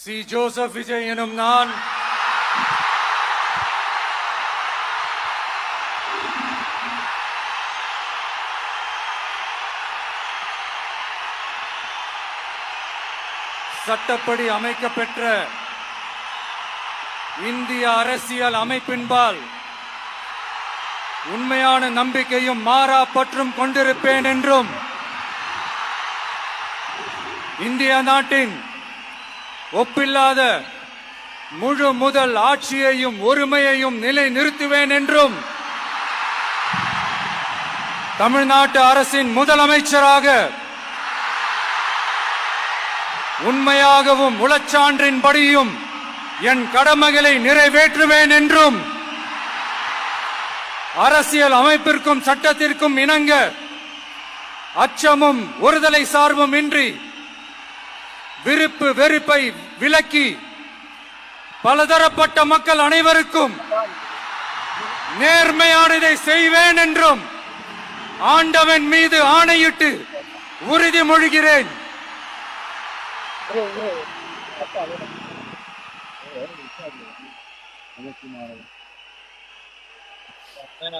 C Joseph Vijay எனும் நான் சட்டப்படி அமைக்கப்பெற்ற இந்திய அரசியல் அமைப்பின்பால் உண்மையான நம்பிக்கையும் மாறா பற்றும் கொண்டிருப்பேன் என்றும் இந்திய நாட்டின் ஒப்பில்லாத முழு முதல் ஆட்சியையும் ஒருமையையும் நிலை நிறுத்துவேன் என்றும் தமிழ்நாட்டு அரசின் முதலமைச்சராக உண்மையாகவும் உளச்சான்றின்படியும் என் கடமைகளை நிறைவேற்றுவேன் என்றும் அரசியல் அமைப்பிற்கும் சட்டத்திற்கும் இணங்க அச்சமும் ஒருதலை சார்பும் இன்றி விருப்பு வெறுப்பை விலக்கி பலதரப்பட்ட மக்கள் அனைவருக்கும் நேர்மையானதை செய்வேன் என்றும் ஆண்டவன் மீது ஆணையிட்டு உறுதிமொழிகிறேன். நான்